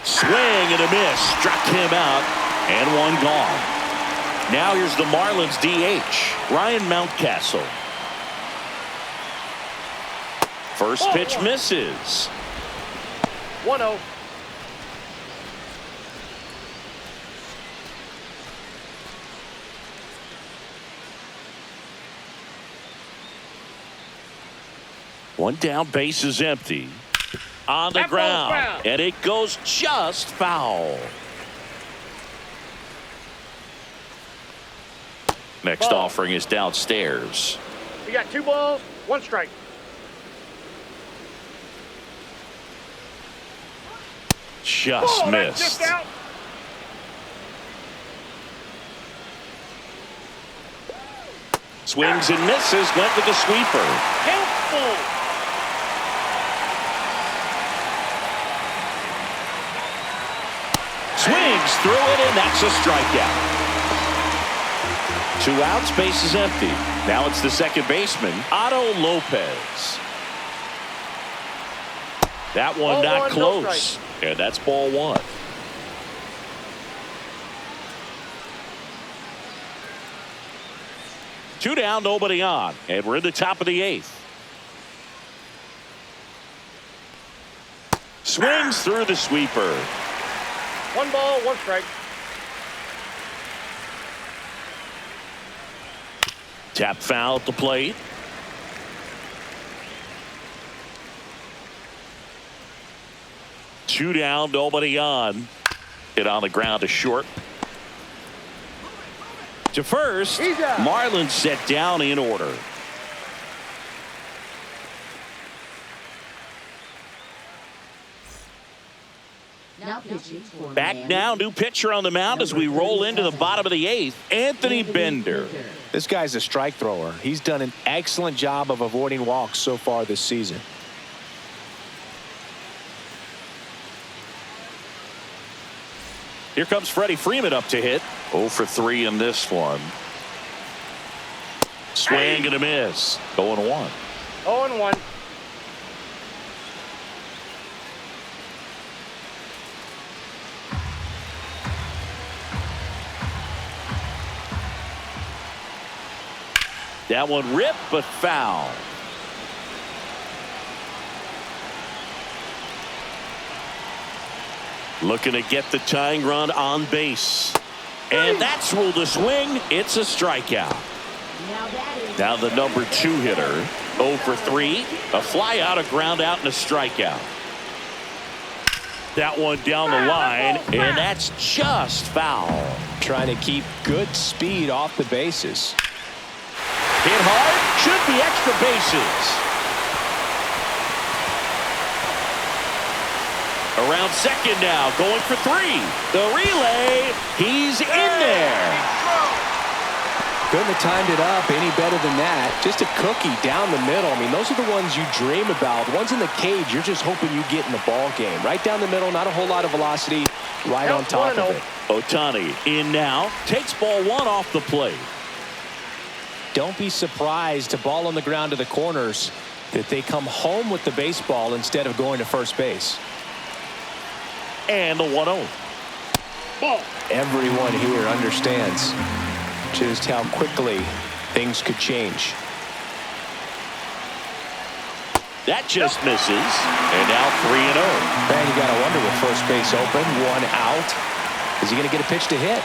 Swing and a miss. Struck him out, and one gone. Now here's the Marlins DH, Ryan Mountcastle. First pitch misses. 1-0. One down, base is empty. On the ground, and it goes just foul. Next offering is downstairs. We got 2 balls, 1 strike. Just missed. Just out. Swings and misses. Went with the sweeper. Helpful. Swings through it, and that's a strikeout. 2 outs, base is empty. Now it's the second baseman, Otto Lopez. That one not close. And that's ball 1. Two down, nobody on, and we're in the top of the 8th. Swings through the sweeper. 1 ball, 1 strike. Tap foul at the plate. Two down, nobody on. Hit on the ground to short. to first. He's out. Marlins set down in order. Now pitching for Back Miami, now, new pitcher on the mound as we roll into the bottom of the 8th. Anthony Bender. This guy's a strike thrower. He's done an excellent job of avoiding walks so far this season. Here comes Freddie Freeman up to hit. 0 for 3 in this one. Swing and a miss. 0-1. 0-1. That one ripped but foul. Looking to get the tying run on base. And that's ruled a swing. It's a strikeout. Now the number 2 hitter. 0 for 3. A fly out, a ground out, and a strikeout. That one down the line, and that's just foul. Trying to keep good speed off the bases. Hit hard, should be extra bases. Around second now, going for 3. The relay, he's in there. Couldn't have timed it up any better than that. Just a cookie down the middle. I mean, those are the ones you dream about. The ones in the cage, you're just hoping you get in the ball game. Right down the middle, not a whole lot of velocity, right on top of it. Ohtani in now, takes ball 1 off the plate. Don't be surprised to ball on the ground to the corners that they come home with the baseball instead of going to first base. And the 1-0. Ball. Everyone here understands just how quickly things could change. That just misses. And now 3-0. Man, you got to wonder with first base open, 1 out. Is he going to get a pitch to hit?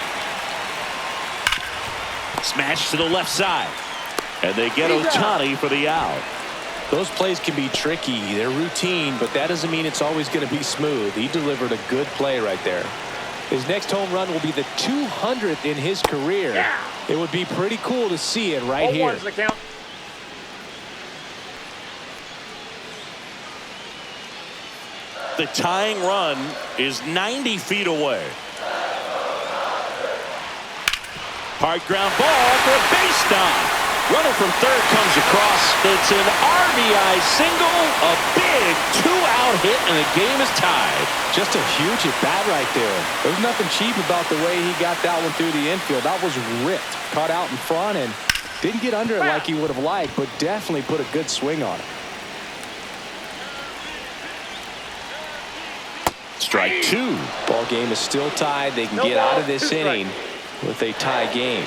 Smash to the left side. And they get Ohtani for the out. Those plays can be tricky. They're routine, but that doesn't mean it's always going to be smooth. He delivered a good play right there. His next home run will be the 200th in his career. Yeah. It would be pretty cool to see it right here. 0-1's the count. The tying run is 90 feet away. Hard ground ball for a base stop. Runner from third comes across. It's an RBI single, a big 2-out hit, and the game is tied. Just a huge at bat right there. There's nothing cheap about the way he got that one through the infield. That was ripped, caught out in front, and didn't get under it like he would have liked, but definitely put a good swing on it. Strike 2. Ball game is still tied. They can No get ball, out of this 2 inning with a tie game.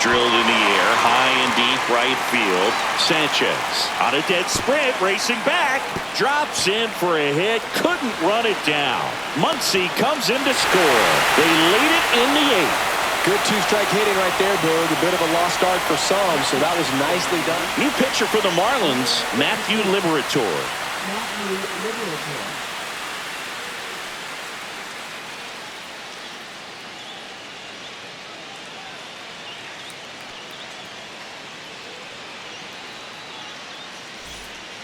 Drilled in the air, high and deep right field. Sanchez on a dead sprint, racing back, drops in for a hit, couldn't run it down. Muncy comes in to score. They lead it in the 8th. Good 2-strike hitting right there, Berg. A bit of a lost start for some, so that was nicely done. New pitcher for the Marlins, Matthew Liberatore. Matthew Liberatore.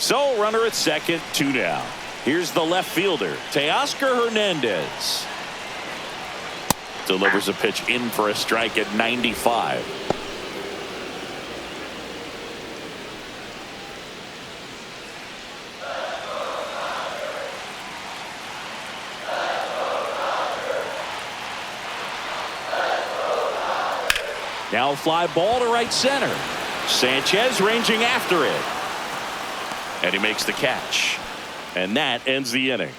So runner at second, 2 down. Here's the left fielder, Teoscar Hernandez. Delivers a pitch in for a strike at 95. Now fly ball to right center. Sanchez ranging after it. And he makes the catch. And that ends the inning.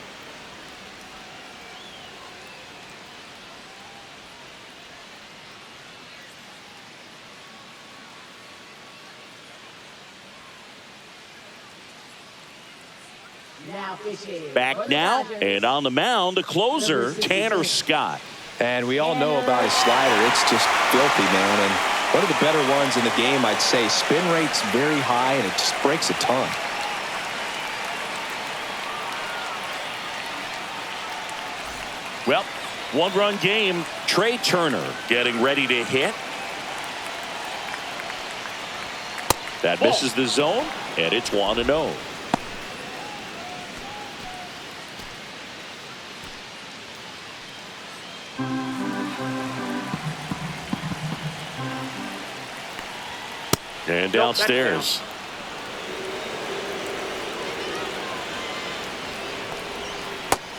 Now pitching. Back now, and on the mound, the closer, Tanner Scott. And we all know about his slider. It's just filthy, man. And one of the better ones in the game, I'd say. Spin rate's very high, and it just breaks a ton. Well, One-run game. Trey Turner getting ready to hit. That misses the zone, and it's 1-0. And downstairs.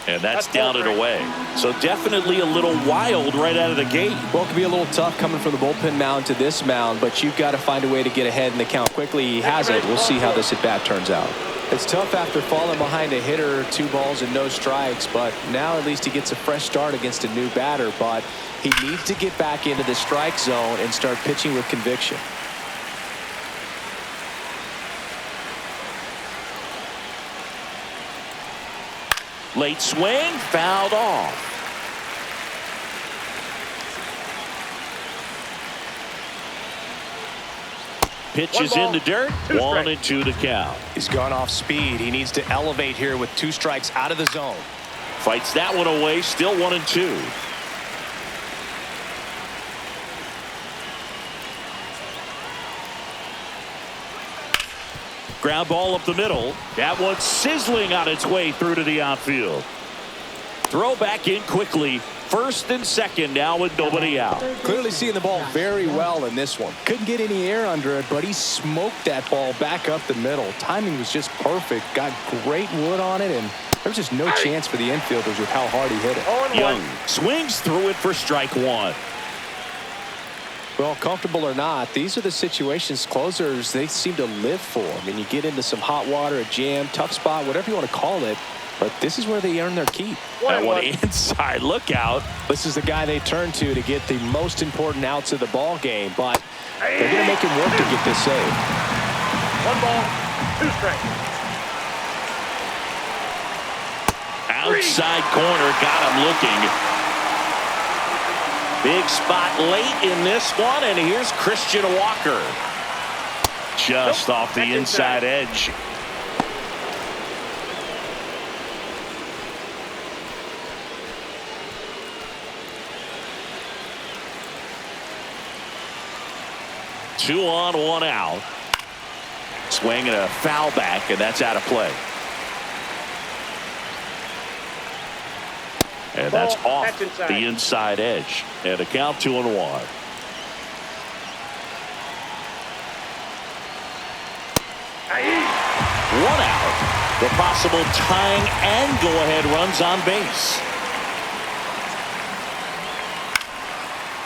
And that's down and away. So definitely a little wild right out of the gate. Well, it could be a little tough coming from the bullpen mound to this mound, but you've got to find a way to get ahead in the count quickly. He has it. We'll see how this at bat turns out. It's tough after falling behind a hitter, 2 balls and no strikes, but now at least he gets a fresh start against a new batter. But he needs to get back into the strike zone and start pitching with conviction. Late swing, fouled off. Pitches in the dirt. 1-2 to count. He's gone off speed. He needs to elevate here with 2 strikes out of the zone. Fights that one away. Still 1-2. Ground ball up the middle. That one's sizzling on its way through to the outfield. Throw back in quickly. First and second now with nobody out. Clearly seeing the ball very well in this one. Couldn't get any air under it, but he smoked that ball back up the middle. Timing was just perfect. Got great wood on it, and there was just no chance for the infielders with how hard he hit it. Young swings through it for strike 1. Well, comfortable or not, these are the situations closers they seem to live for. I mean, you get into some hot water, a jam, tough spot, whatever you want to call it, but this is where they earn their keep. That one inside lookout. This is the guy they turn to get the most important outs of the ball game, but they're going to make him work to get this save. 1 ball, 2 strikes. Outside corner, got him looking. Big spot late in this one, and here's Christian Walker. Just off the inside edge. Two on, 1 out. Swing and a foul back, and that's out of play. And that's off the inside edge. And a count 2-1. 1 out. The possible tying and go-ahead runs on base.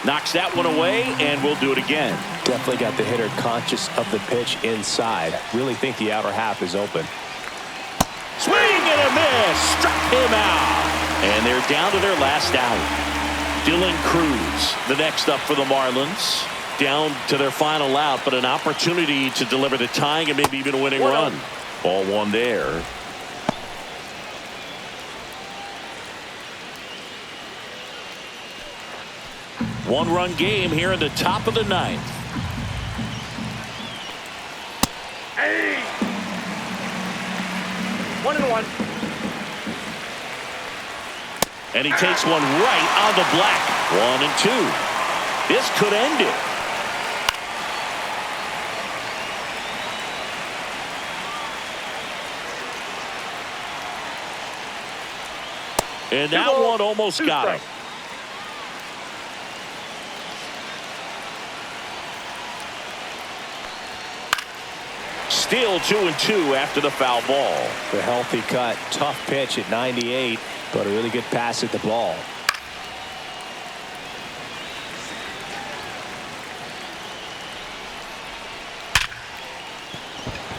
Knocks that one away, and we'll do it again. Definitely got the hitter conscious of the pitch inside. Really think the outer half is open. Swing and a miss. Struck him out. And they're down to their last out. Dylan Cruz, the next up for the Marlins. Down to their final out, but an opportunity to deliver the tying and maybe even a winning run. Ball 1 there. One-run game here in the top of the 9th. Hey! 1-1. And he takes one right on the black. 1-2. This could end it. And that one almost got him. Still 2-2 after the foul ball. The healthy cut, tough pitch at 98, but a really good pass at the ball.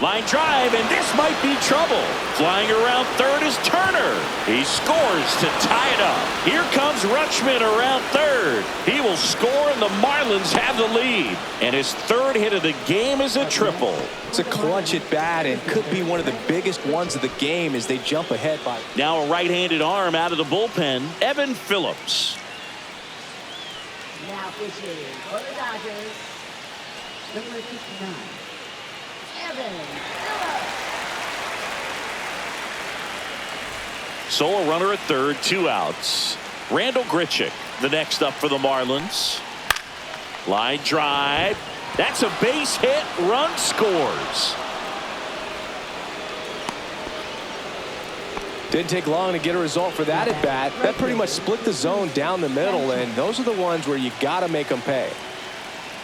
Line drive, and this might be trouble. Flying around third is Turner. He scores to tie it up. Here comes Rutschman around third. He will score, and the Marlins have the lead. And his 3rd hit of the game is a triple. It's a clutch at bat and could be one of the biggest ones of the game as they jump ahead by. Now a right-handed arm out of the bullpen, Evan Phillips. Now pitching for the Dodgers, number 59, Evan Phillips. So a runner at third, 2 outs. Randall Grichuk, the next up for the Marlins. Line drive. That's a base hit. Run scores. Didn't take long to get a result for that at bat. That pretty much split the zone down the middle, and those are the ones where you got to make them pay.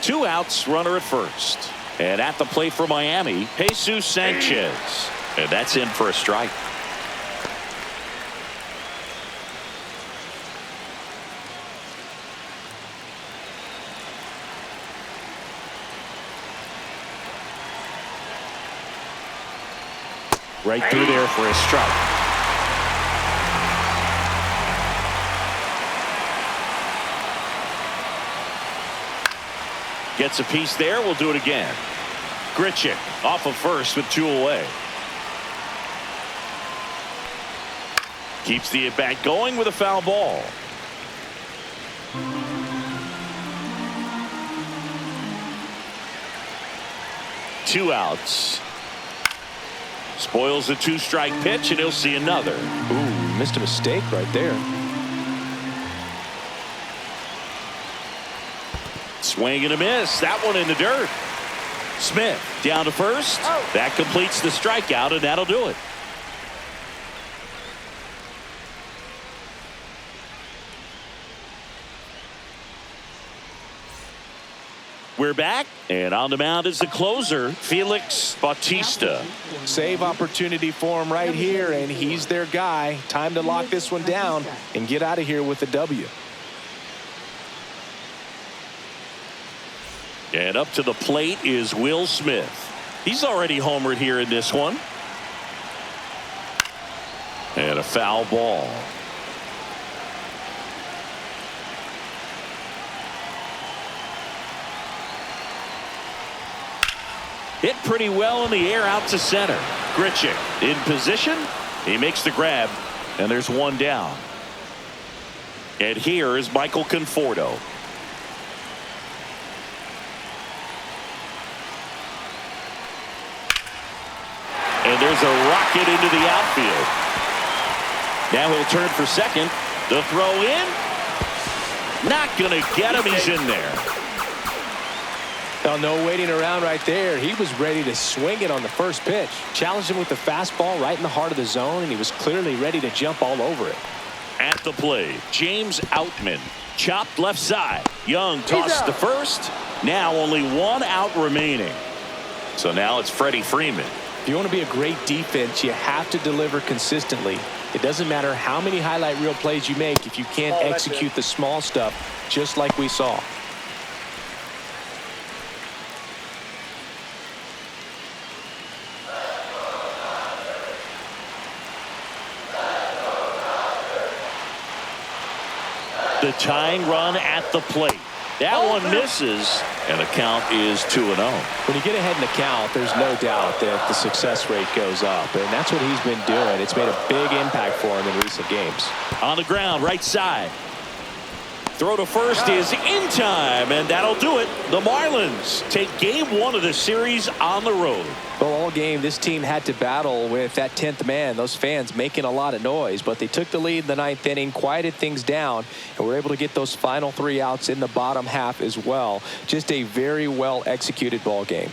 2 outs, runner at first. And at the plate for Miami, Jesus Sanchez. And that's in for a strike. Right through there for a strike. Gets a piece there. We'll do it again. Grichuk off of first with 2 away. Keeps the at bat going with a foul ball. Two outs. Spoils the 2-strike pitch, and he'll see another. Ooh, missed a mistake right there. Swing and a miss. That one in the dirt. Smith down to first. That completes the strikeout, and that'll do it. We're back, and on the mound is the closer, Felix Bautista. Save opportunity for him right here, and he's their guy. Time to lock this one down and get out of here with a W. And up to the plate is Will Smith. He's already homered here in this one. And a foul ball. Hit pretty well in the air out to center. Grichuk in position. He makes the grab, and there's one down. And here is Michael Conforto. And there's a rocket into the outfield. Now he'll turn for second. The throw in. Not going to get him. He's in there. Well, no waiting around right there. He was ready to swing it on the first pitch. Challenged him with the fastball right in the heart of the zone, and he was clearly ready to jump all over it. At the plate, James Outman. Chopped left side. Young tossed to first. Now only 1 out remaining. So now it's Freddie Freeman. If you want to be a great defense, you have to deliver consistently. It doesn't matter how many highlight reel plays you make if you can't execute the small stuff, just like we saw. The tying run at the plate. That one misses, and the count is 2-0. When you get ahead in the count, there's no doubt that the success rate goes up, and that's what he's been doing. It's made a big impact for him in recent games. On the ground, right side. Throw to first is in time, and that'll do it. The Marlins take game 1 of the series on the road. Well, all game, this team had to battle with that 10th man. Those fans making a lot of noise, but they took the lead in the 9th inning, quieted things down, and were able to get those final 3 outs in the bottom half as well. Just a very well executed ball game.